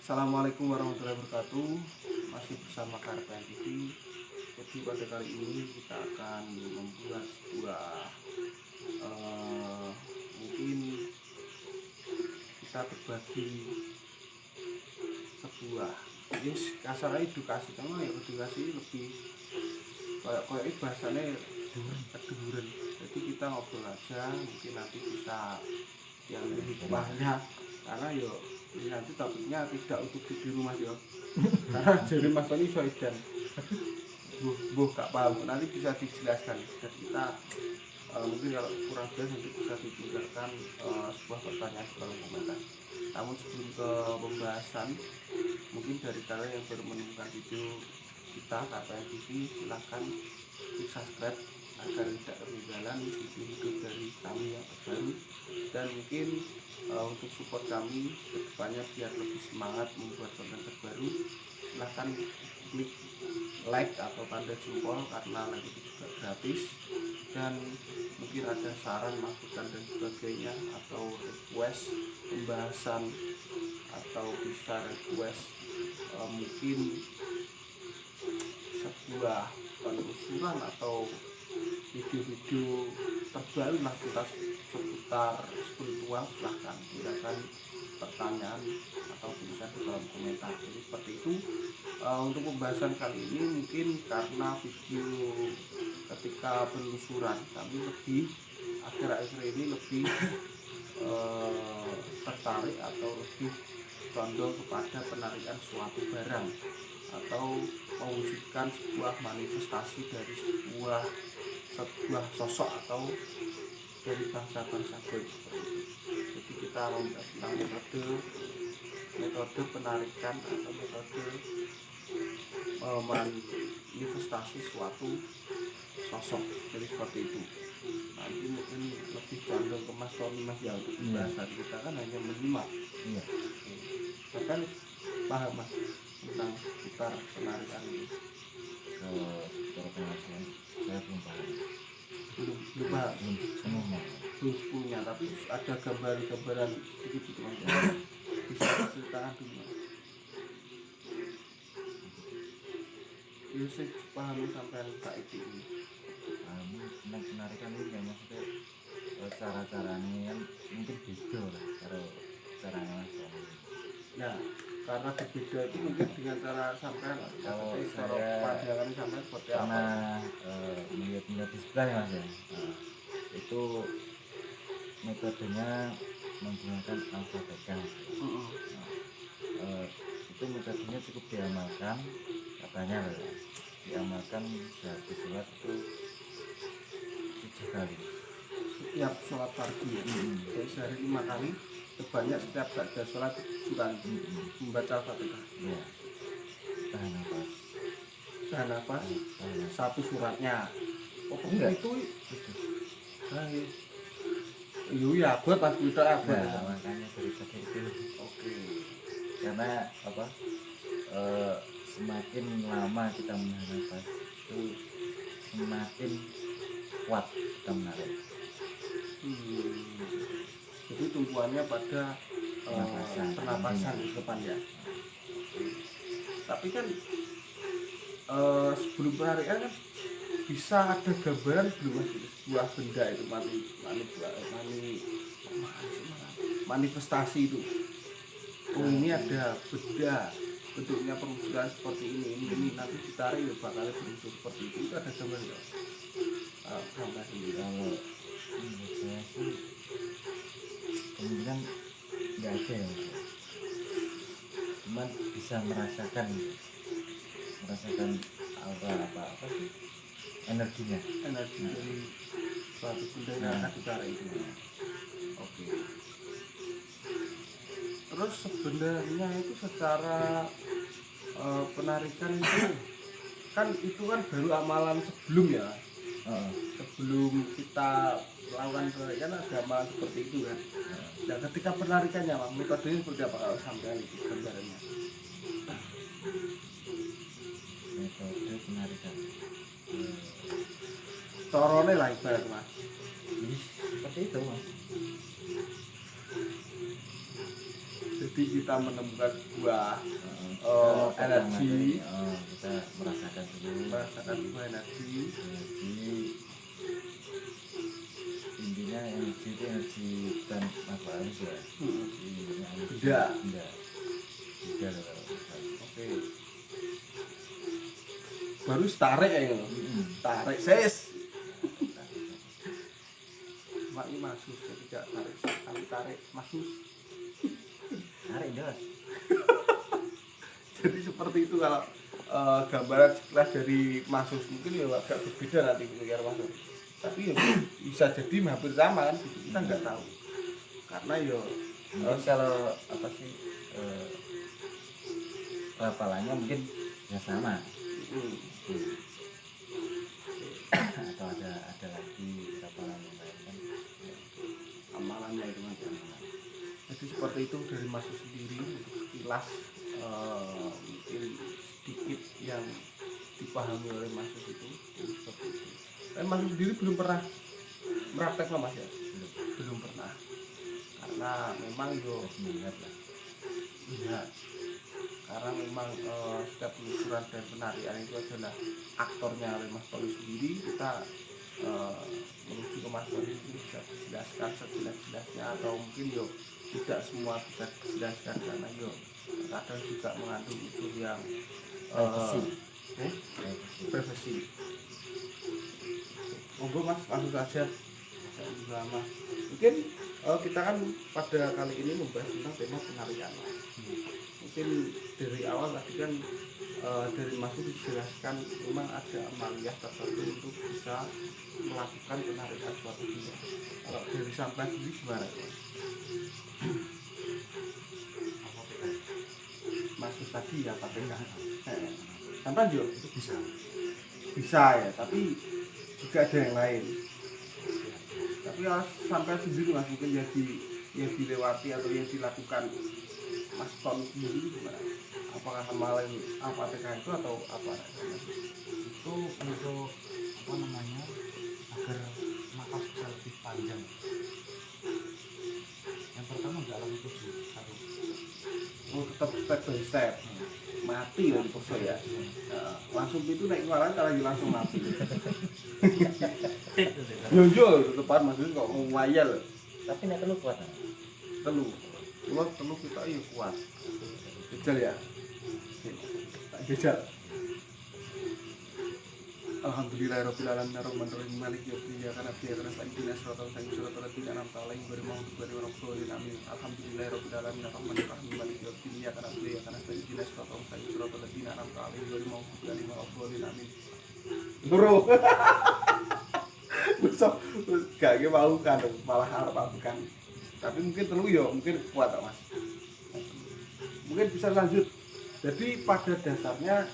Assalamualaikum warahmatullahi wabarakatuh. Masih bersama KRPN TV. Jadi pada kali ini kita akan membuat sebuah mungkin kita berbagi sebuah kasar edukasi, karena ya edukasi lebih kayak bahasanya keduren. Jadi kita ngobrol aja, mungkin nanti bisa yang lebih banyak, karena ini nanti topiknya tidak untuk di rumah ya. Karena jadi Mas Tony soidan gak paham, nanti bisa dijelaskan dan kita mungkin kalau kurang jelas nanti bisa ditinggalkan sebuah pertanyaan di kolom komentar. Namun sebelum ke pembahasan, mungkin dari kalian yang baru menemukan video kita KPN TV, silahkan klik subscribe agar tidak ketinggalan video-video dari kami yang terbaru. Dan mungkin untuk support kami ke depannya biar lebih semangat membuat konten terbaru, silahkan klik like atau tanda jempol, karena like itu juga gratis. Dan mungkin ada saran, masukan dan sebagainya, atau request pembahasan, atau bisa request mungkin sebuah penelusuran atau video-video terbaru lah kita seputar spiritual, silahkan tinggalkan pertanyaan atau tulisan di kolom komentar. Jadi seperti itu. Untuk pembahasan kali ini mungkin karena video ketika penelusuran kami lebih akhir-akhir ini lebih tertarik atau lebih condong kepada penarikan suatu barang atau mewujudkan sebuah manifestasi dari sebuah sosok atau dari bangsa-bangsa gaib. Jadi kita membahas tentang metode penarikan atau metode manifestasi suatu sosok. Jadi seperti itu. Nanti mungkin lebih condong ke Mas Tony, Mas, yang pembahasan kita kan hanya menyimak. Iya. Bahkan paham Mas tentang seputar penarikan ini? Seputar penarikan saya belum paham. Belum paham. Belum punya, tapi ada gambaran sedikit gitu Mas. Bisa ceritakan dulu. Saya paham sampai saat ini. Tentang penarikan ini ya, maksudnya cara-caranya kan mungkin beda lah kalau caranya Mas Tony. Nah, karena berbeda itu mungkin dengan cara sampai kalau saya pandangan sampai seperti karena apa? melihat di sebelah Mas ya. Itu metodenya menggunakan alfabetika. Itu metodenya cukup diamalkan, katanya loh ya. Diamalkan sehari sholat itu 7 kali. Setiap sholat pagi, jadi sehari 5 kali. Terbanyak setiap baca sholat 7 kali membaca Al-Fatihah. Ya. Tahan nafas. Tahan nafas. Satu suratnya. Oh enggak itu. Iya abot pas kita abot. Nah, makanya daripada itu. Oke. Karena apa? Semakin lama kita menahan nafas itu semakin kuat kita menarik. Jadi tumpuannya pada pernapasan di depan ya. Tapi kan sebelum penarikan kan bisa ada gambaran belum Mas, sebuah benda itu manifestasi itu. Oh ini ada benda bentuknya perwujudan seperti ini nanti ditarik ya bakal berwujud seperti itu ada gambar ya? Gambar sendiri. Kalau menurut saya sih kemungkinan nggak ada ya, cuman bisa merasakan apa sih energinya dari suatu benda yang akan ditarik itu. Oke. Terus sebenarnya itu secara penarikan itu kan baru amalan sebelum ya. Sebelum kita melakukan penarikan ada amalan seperti itu kan. Nah ketika penarikannya metodenya seperti apa kalau sampai itu gambarannya? metode penarikan Corone lah ibarat Mas. seperti itu mas. Jadi kita menemukan sebuah Kita energi, kita merasakan sebuah sebuah energi. Intinya energi itu energi bukan apa halus ya. Intinya energi Benda. Benda loh. Oke. Baru tarik ya, tarik ses. Mak ini masus, ya tidak tarik, kali tarik masus. Tarik dos. Jadi seperti itu kalau gambaran sekilas dari masus, mungkin ya agak berbeda nanti biar masus. Tapi ya bisa jadi hampir sama kan, kita nggak tahu. Karena ya Kalau apa sih lapalannya mungkin ya sama. Atau ada lagi lapalan yang lain kan amalannya itu kan. Jadi seperti itu dari masus sendiri untuk sekilas mungkin sedikit yang dipahami oleh masus itu seperti itu. Dan masus sendiri belum pernah meraktek lah mas ya, belum pernah. Karena memang yo melihat lah. iya, karena memang setiap penelusuran dan penarian itu adalah aktornya oleh Mas Tony sendiri. Kita menuju ke Mas Tony itu bisa dijelaskan sejelas-jelasnya, atau mungkin yo tidak semua bisa dijelaskan karena yo kadang juga mengandung unsur yang privasi. Monggo mas, langsung saja, jangan lama. Mungkin kita kan pada kali ini membahas tentang tema penarian mas. Mungkin dari awal tadi kan dari Mas dijelaskan memang ada amaliyah tertentu untuk bisa melakukan penarikan suatu benda. Kalau dari sampai sendiri gimana ya? Maksud tadi ya KPK. Sampai juga itu bisa ya, tapi juga ada yang lain. Tapi kalau sampai sendiri mas mungkin yang dilewati atau yang dilakukan Mas Tom sendiri gimana? Apakah amalan KPK itu atau apa? Itu untuk apa namanya, agar nafas bisa lebih panjang. Yang pertama nggak langsung tujuh satu. Oh, tetap step by step. Mati lah di pokso ya. Langsung itu naik keluaran kalau langsung mati. Jojo tetepan maksudnya kok mau wayal. Tapi nek telu kuat. Telu kita iya kuat. Jejal ya. Tak jejal. Alhamdulillahirabbil alamin arrahmanirrahim maliki yaumiddin iyyaka na'budu wa iyyaka nasta'in ihdinas siratal mustaqim siratal ladzina an'amta 'alaihim ghairil maghdubi 'alaihim waladdallin amin. Alhamdulillahirabbil alamin arrahmanirrahim maliki yaumiddin iyyaka na'budu wa iyyaka nasta'in ihdinas siratal mustaqim siratal ladzina an'amta 'alaihim ghairil maghdubi 'alaihim waladdallin amin. Bro. Besok gak mau kan malah harap bukan. Tapi mungkin telu ya mungkin kuat mas. Mungkin bisa lanjut. Jadi pada dasarnya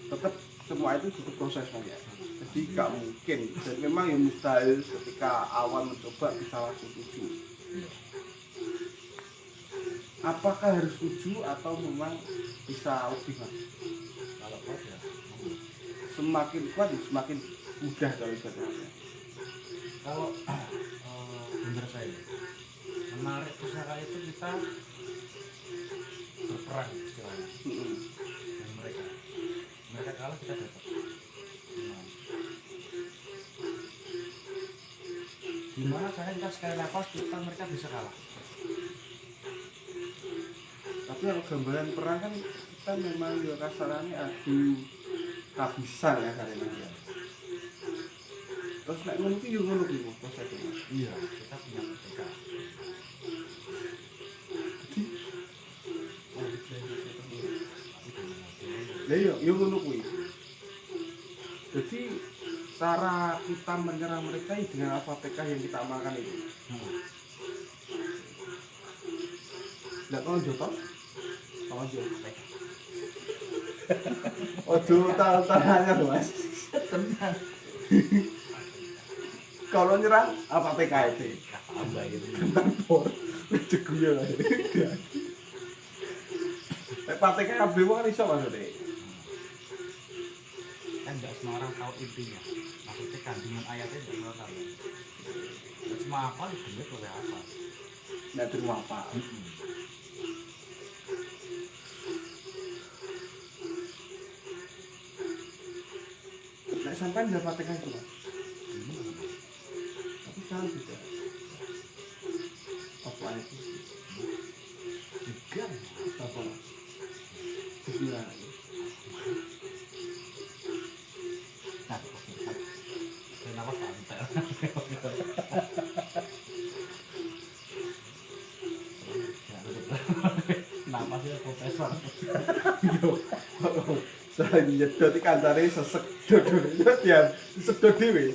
tetap semua itu butuh proses mas ya. Jadi gak mungkin dan memang yang mustahil ketika awal mencoba bisa langsung tuju. Apakah harus tuju atau memang bisa lebih mas? Kalau kuat ya Semakin kuat semakin mudah kalau ibaratnya. kalau bener saya menarik pusaka itu kita berperang istilahnya dan mereka kalah kita dapat menang. Gimana caranya kita sekali nafas mereka bisa kalah. Tapi kalau gambaran perang kan kita memang ya kasarannya adu habisan ya karena terus naik ngono ki yo ngono ki prosesnya. Iya, kita punya mereka. Jadi yo ngono kuwi. Jadi cara kita menyerang mereka dengan Al-Fatihah yang kita amalkan itu. Nggak kalau jotos, kalau jotos. Ojo tahu-tahunya loh mas. Tenang. Kalau nyerang apa PKIT? Tambah gitu. Tentang por, ceguya lah. Partai KB kan iso maksudnya. kan nggak semua orang tahu intinya, maksudnya kandungan ayatnya nggak semua tahu. Cuma apa gendut oleh apa. nggak terima apa. Nek sampai nggak praktekkan itu Mas. Tapi sekarang tidak. Apa itu? Juga Apa? Bismillah. kenapa santai. Kenapa sih profesor? Saya nyedot kancane sesek dodone dia sedot dhewe.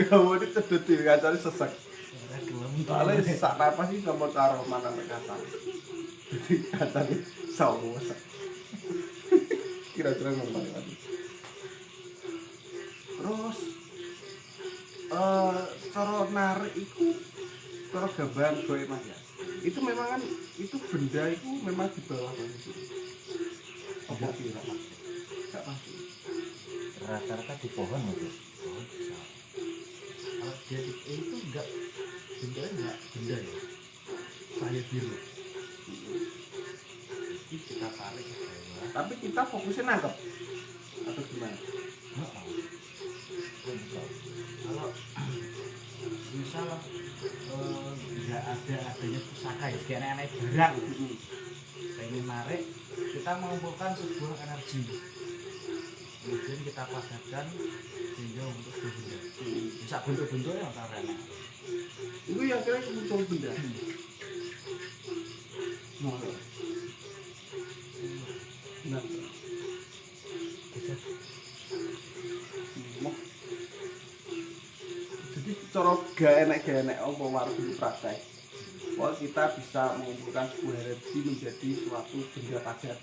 Kamu ini sedot dhewe kancane sesek. Soalnya sak napas sih sama cara mana kata. Jadi kancane sawo sek. Kira-kira ngomong lagi. Terus cara narik itu cara gambar gue Mas ya. Itu memang kan itu benda itu memang di bawah posisi. Apa kira Mas? Enggak pasti. Rata-rata di pohon gitu. Oh, bisa. Kalau dia itu enggak benda ya. Cahaya biru. Jadi kita tarik ke bawah. Tapi kita fokusnya nangkep atau gimana? Kalau misal nggak adanya pusaka ya, sekian aneh barang pengen narik, kita mengumpulkan sebuah energi, kemudian kita padatkan sehingga untuk sebuah benda bisa bentuk-bentuknya karena Itu yang kira muncul benda. Nah, jadi cara gak enek apa warung di praktek. Bahwa kita bisa mengumpulkan sebuah energi menjadi suatu benda padat,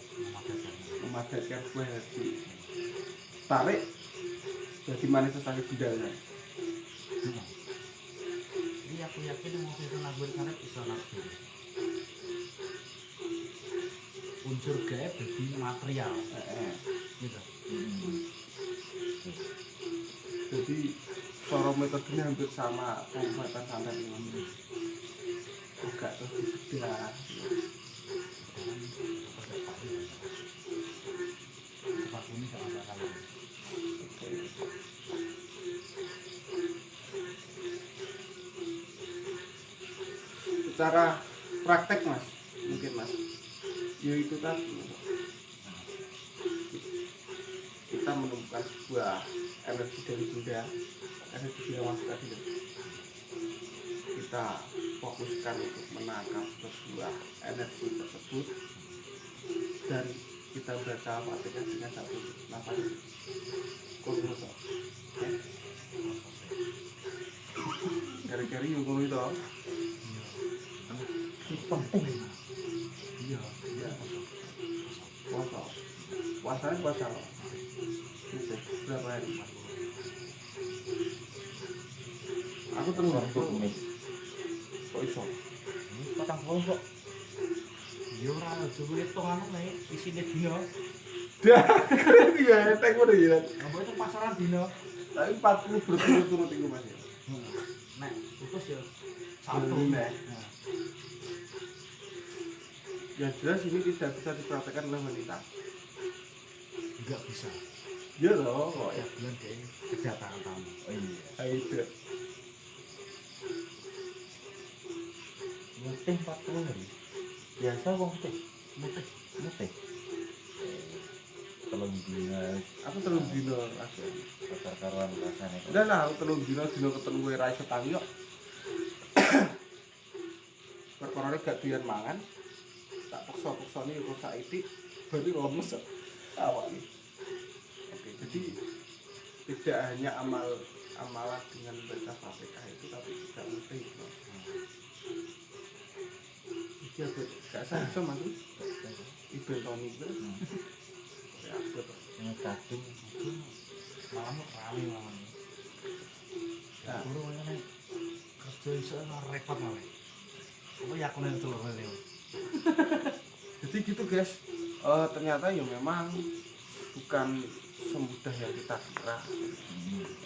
memadatkan sebuah energi. Tarik jadi manifestasi bendanya. ini aku yakin mau bisa nabur sana bisa nabur unsur gaib jadi material gitu. Jadi cara metodenya hampir sama pengobatan santet ini. Enggak terus dibedah. Tempat ini sama sekali. Secara praktek Mas, mungkin Mas. Ya itu tadi. Kita menemukan sebuah energi dari benda, energi yang masuk tadi. Kita fokuskan untuk menangkap sebuah energi tersebut dan kita baca Al-Fatihah dengan satu nafas. Kodoso. Kari-kari yang kono itu. Penting. Iya. Ya. Puasa. Puasanya puasa. Oke, berapa hari? Aku terus Sabtu Kemis. kok iso? Ini patang pohon kok. Ya ora coba hitung anu nek isine dina. Dah, keren ya, entek udah ya. Apa itu pasaran dina? Tapi 40 berturut-turut itu Mas ya. Nek putus ya satu Nek. Nah, Yang jelas ini tidak bisa dipraktekkan oleh wanita. enggak bisa. Iya loh, kok Ya ya. bulan deh kedatangan tamu. Oh iya. Itu. Mutih 40 hari. Biasa wong teh. Mutih. Mutih. Telung dinas. Aku telung dino aja. Pasar karuan rasane. Udah lah, aku telung dino ketemu gue ra iso tangi kok. Perkorone gak doyan mangan. Tak paksa-paksa nih kok saiki berarti lemes kok. Awak nih. Oke, jadi tidak hanya amalan dengan baca Fatihah itu tapi juga mutih. Iki apa? Gak sah iso Mas. Ibel Tony itu. Ya, betul. Ini kadung. Malam rame malam. Ya Nah. guru ngene kerja iso repot malah. Apa ya aku nek telur ngene. Jadi gitu guys, ternyata ya memang bukan semudah yang kita kira.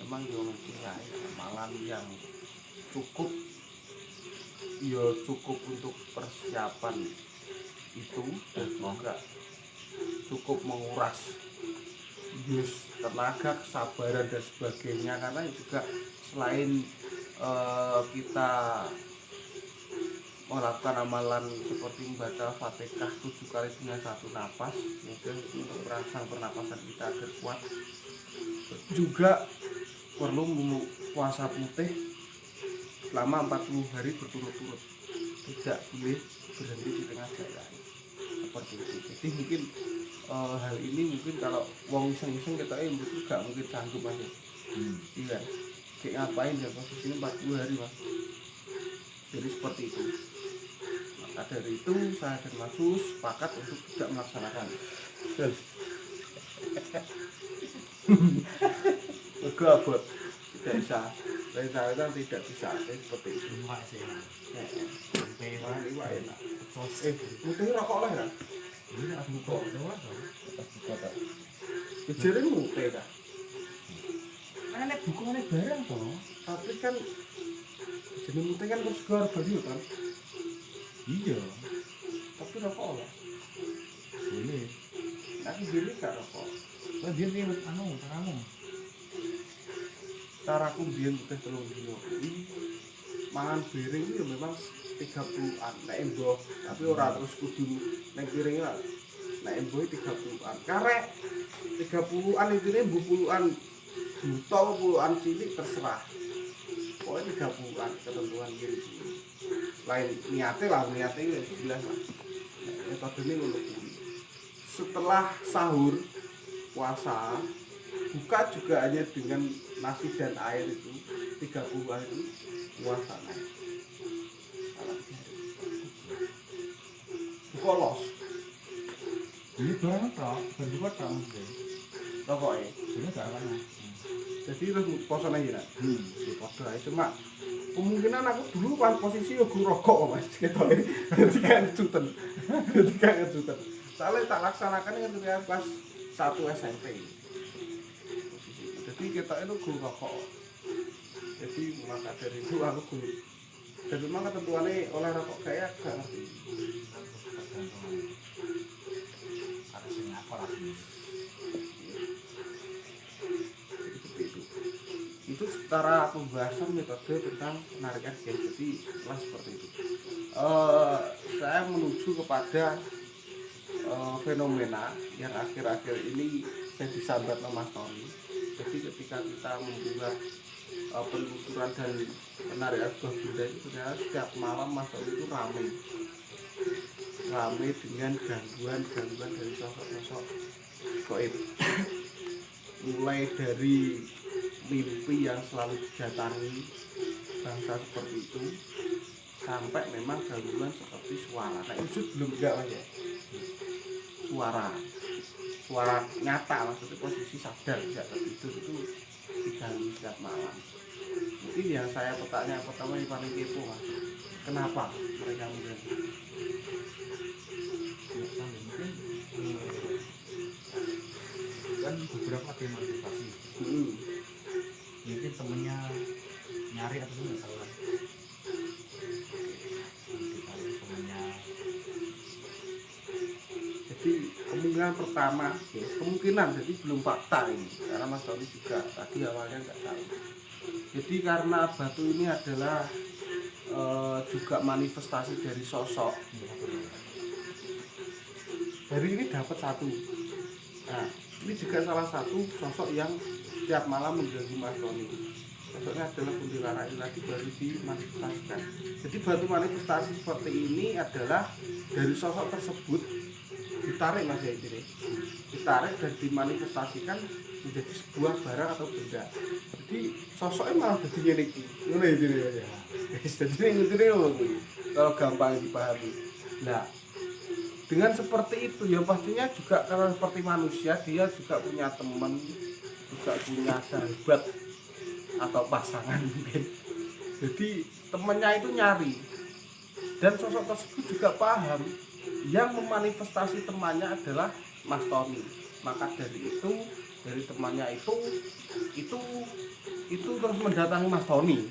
Memang yo kira amalan yang cukup cukup untuk persiapan itu dan juga cukup menguras tenaga, kesabaran dan sebagainya, karena juga selain kita melakukan amalan seperti membaca Fatihah 7 kali dengan 1 napas untuk merangsang pernapasan kita agar kuat, juga perlu puasa putih selama 40 hari berturut-turut, tidak boleh berhenti di tengah jalan seperti itu. Jadi mungkin hal ini mungkin kalau wong iseng-iseng kita mungkin gak mungkin sanggup aja. Iya, kayak ngapain ya posisi ini 40 hari mas. Jadi seperti itu. Maka dari itu saya dan Mas Sus sepakat untuk tidak melaksanakan. Abot tidak bisa. Saya kan tidak bisa seperti itu. Lumak sih. Sampai Wah, ini wah enak. sos. Mutih rokok lah ya. Ini aku kok doang. Pas buka tak. Jadi mutih kan. Kan nek bukane barang to. Tapi kan jadi mutih kan harus keluar banyu kan. Iya. Tapi rokok lah. Boleh. Tapi gini gak rokok. Lah biar dia kamu. Caraku biar mutih 3 dino. Mangan piring itu memang 30-an nek emboh, tapi ora terus kudu nek piring lah. Nek emboh 30-an. Karek 30-an intine mbuh puluhan buta puluhan cilik terserah. Pokoknya 30-an ketentuan gini. Selain niatnya ya jelas lah. Metodenya ngono kuwi. Setelah sahur puasa buka juga hanya dengan nasi dan air itu 30-an itu puasa naik. Buka los. Ini barang tok, berbuat tok mesti. Rokoknya. Ini gak akan. Jadi terus poso lagi nak. Ya podo ae cuma kemungkinan aku dulu pas posisi yo guru rokok Mas ketoke. Dadi kan kejutan. Soalnya tak laksanakan ketika kelas 1 SMP. Posisi itu. Jadi kita itu guru rokok. Jadi maka dari itu aku guru. Dan memang ketentuannya oleh rokok kayak gak ngerti. Harus ngapa lagi. Itu secara pembahasan metode tentang penarikan gas. Jadi setelah seperti itu saya menuju kepada fenomena yang akhir-akhir ini saya disambat sama Mas Tony. Jadi ketika kita membuat penelusuran dan penarikan sebuah benda itu ternyata setiap malam Mas Tony itu rame dengan gangguan dari sosok-sosok gaib. Mulai dari mimpi yang selalu didatangi bangsa seperti itu sampai memang gangguan seperti suara. Nah itu belum enggak Mas ya. Suara nyata, maksudnya posisi sadar tidak tertidur itu diganggu setiap malam. Mungkin yang saya pertanyaan pertama yang paling kepo Mas, kenapa mereka mengganggu? Mungkin kan beberapa ada manifestasi. Mungkin temennya nyari atau nggak tahu kan. Temennya. Jadi kemungkinan pertama, kemungkinan jadi belum fakta ini, karena Mas Tony juga tadi awalnya nggak tahu. Jadi karena batu ini adalah juga manifestasi dari sosok. Hari ini dapat satu. Nah, ini juga salah satu sosok yang setiap malam mengganggu Mas Tony. Sosoknya adalah kuntilanak ini lagi baru dimanifestasikan. Jadi batu manifestasi seperti ini adalah dari sosok tersebut ditarik Mas ya ini, ditarik dan dimanifestasikan menjadi sebuah barang atau benda. Jadi sosoknya malah jadi ngene iki. Ngono iki ya. Jadi ngene kalau gampang dipahami. Nah, dengan seperti itu ya pastinya juga karena seperti manusia dia juga punya teman, juga punya sahabat atau pasangan mungkin. Jadi temannya itu nyari dan sosok tersebut juga paham yang memanifestasi temannya adalah Mas Tony. Maka dari itu dari temannya itu terus mendatangi Mas Tony.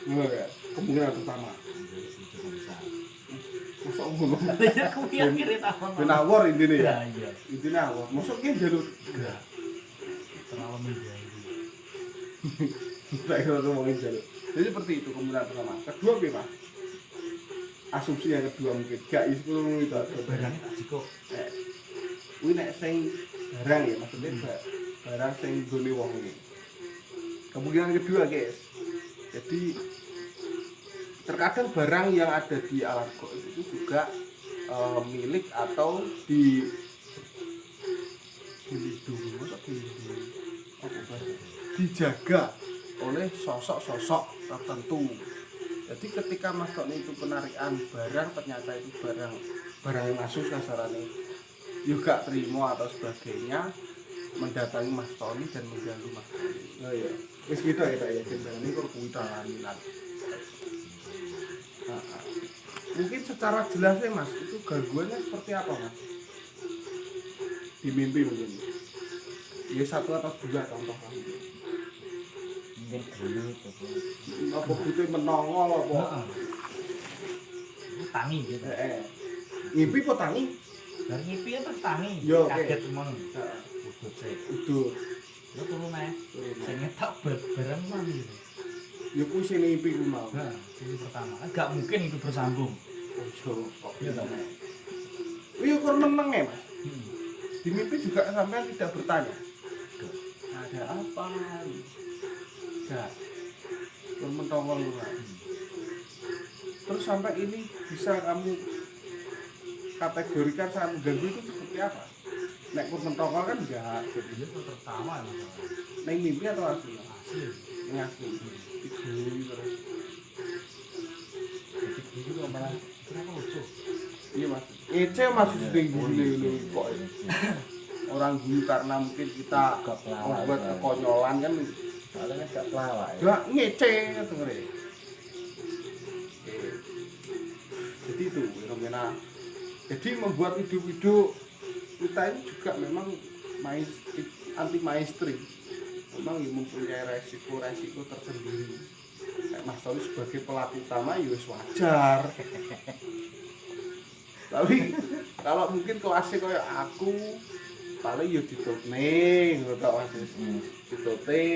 Ya, kemungkinan pertama. Masuk ngomong. Ya aku yakin tahun. Benawar intinya ya. Ya iya. Intinya awal. Masuk ki jalur Enggak. Terlalu mengganggu. tak kira ngomongin jalur. Jadi seperti itu kemungkinan pertama. Kedua apa? Asumsi yang kedua mungkin gak iso itu Barangnya tak jiko. kuwi nek sing barang ya maksudnya barang sing gone wong iki. Kemungkinan kedua guys. Jadi terkadang barang yang ada di alam gaib itu juga milik atau dilindungi, masa dilindungi? Apa bahasa? Dijaga oleh sosok-sosok tertentu. Jadi ketika Mas Tony itu penarikan barang, ternyata itu barang yang masuk kasarannya juga terima atau sebagainya, mendatangi Mas Tony dan mengganggu Mas Tony. Oh iya, wis kita ya ini kok kuwi talaninan. Mungkin secara jelasnya Mas, itu gangguannya seperti apa Mas? Di mimpi mungkin. Ya satu atau dua contoh kan. Mungkin dulu Apa butuh menongol apa? Tangi gitu. Ngimpi apa tangi? Dari ngipi ya terus tangi. Yo, oke. Kaget temen. Udut sih. Udut. Lo turun aja. Saya nyetak barang mana gitu. Ya kuwi sing ngimpi ku mau. Nah, sini pertama. Kan gak mungkin itu bersambung. Ojo kok. Iya dong. Iya kurang meneng ya Mas. Di mimpi juga sampai tidak bertanya. Ada apa? Enggak. Kurang mentongol lu. Terus sampai ini bisa kamu kategorikan sangat mengganggu itu seperti apa? Nek kurang mentongol kan enggak. Jadi itu pertama masalah. Neng mimpi atau asli? Asli. Yang asli. Itu terus. Jadi juga malah kenapa lucu? Iya Mas. Ngece Mas sing gune kok. Orang dulu karena mungkin kita Gak pelawak, membuat ya. kekonyolan kan soalnya kan gak pelawak ya. gak ngece denger. Jadi itu fenomena. Jadi membuat video-video kita ini juga memang anti mainstream. Memang mempunyai resiko tersendiri. Kayak Mas Tony sebagai pelaku utama ya wis wajar. Tapi kalau mungkin kelasnya kayak aku paling ya ditutne ngono tok Mas. Ditute.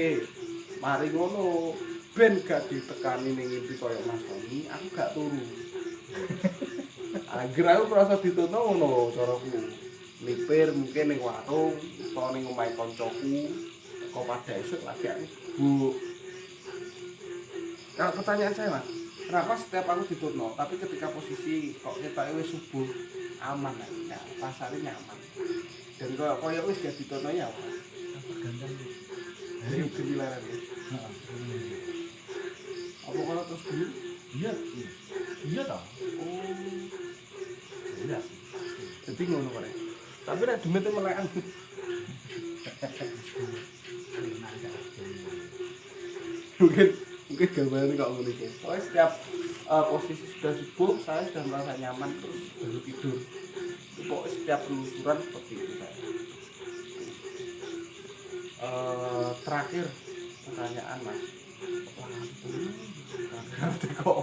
Mari ngono ben gak ditekani ning ngimpi kaya Mas Tony, aku gak turu. Angger aku merasa ditutno ngono caraku. Lipir mungkin ning warung utawa ning omahe kancaku, kok pada esuk lagi aku bu. Kalau pertanyaan saya Mas, kenapa setiap aku ditutno, tapi ketika posisi kok kita wis subuh aman nah, pasarnya nyaman. Dan koyo wis gak ditutno ya apa? Tergantung. Dari gemilaran ya. Apa kalau terus dulu? Iya. Iya toh. Oh, Iya. jadi ngono kok. Tapi nek demit melekan mungkin gambaran kok ngono iki. Pokoknya setiap posisi sudah subuh, saya sudah merasa nyaman terus baru tidur. Pokoknya setiap penelusuran seperti itu saya. Terakhir pertanyaan Mas. Ngerti kok.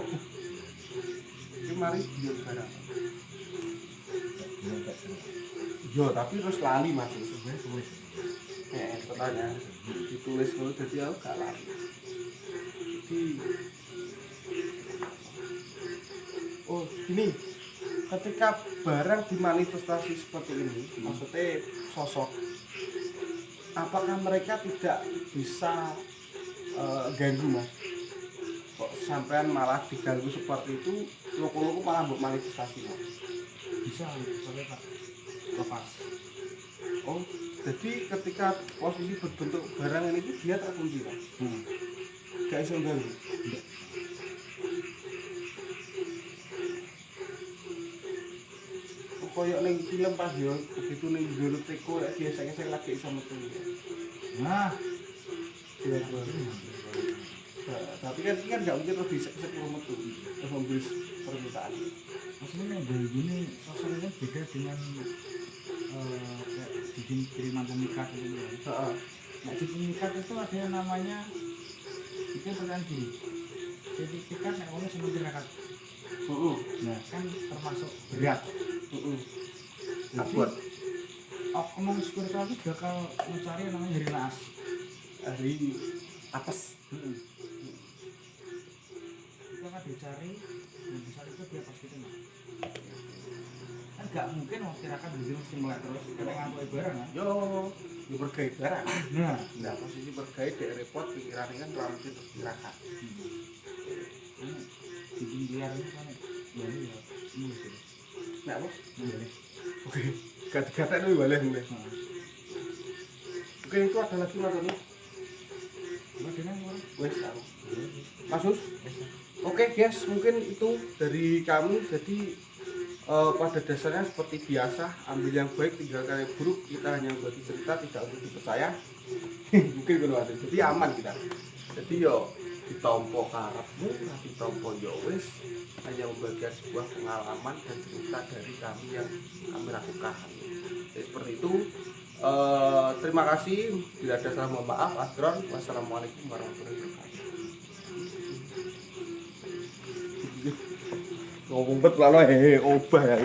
Ini mari biar barang. Belum gak senang. Yo, tapi terus lali Mas. Sebenarnya tulis. Pertanyaan ditulis dulu jadi aku gak lali. Jadi oh gini, ketika barang dimanifestasi seperti ini, maksudnya sosok, apakah mereka tidak bisa ganggu Mas? Kok sampean malah diganggu seperti itu, loko-loko malah buat manifestasi Mas? Bisa, soalnya Pak. Lepas. Oh, jadi ketika posisi berbentuk barang ini dia terkunci Mas? Gak bisa ganggu? Koyok ning film pas yo begitu ning njero teko lek gesek-gesek lagi iso metu. Nah, Iya, tapi kan enggak mungkin terus disek-sek metu terus memberi permintaan. maksudnya dari gini sosoknya beda dengan kayak bikin kiriman pemikat itu kan. Heeh. Nah di pemikat itu ada yang namanya itu pertanyaan gini. Sertifikat nek wong sing tirakat. Heeh. Nah kan termasuk berat. Heeh. Jadi Abot oknum spiritual itu bakal mencari yang namanya hari naas. hari apes. Itu akan dicari dan di saat itu dia pasti kena. Kan gak mungkin mau tirakat begini mesti melek terus karena ngantuk barang kan. Yo bergait barang. Nah, Nah, posisi bergait dek repot pikirannya kan ora mungkin terus tirakat. bikin liar itu kan ya ini ya ini gitu. Nek apa? Boleh. Oke. Gati-gatek itu boleh mulai. Nah, Mungkin itu ada lagi Mas Oni. coba dengan orang. Wes aku. Mas Sus. Oke guys, mungkin itu dari kami. Jadi pada dasarnya seperti biasa, ambil yang baik, tinggalkan yang buruk. Kita hanya bagi cerita, tidak untuk dipercaya. Mungkin benar ada. Jadi aman kita. Jadi yo ditompo karepmu, ditompo yo wis, hanya membagikan sebuah pengalaman dan cerita dari kami yang kami lakukan. Jadi seperti itu. Terima kasih. Bila ada salah mohon maaf. Adron. Wassalamualaikum warahmatullahi wabarakatuh. Ngomong bet lalo obah ya.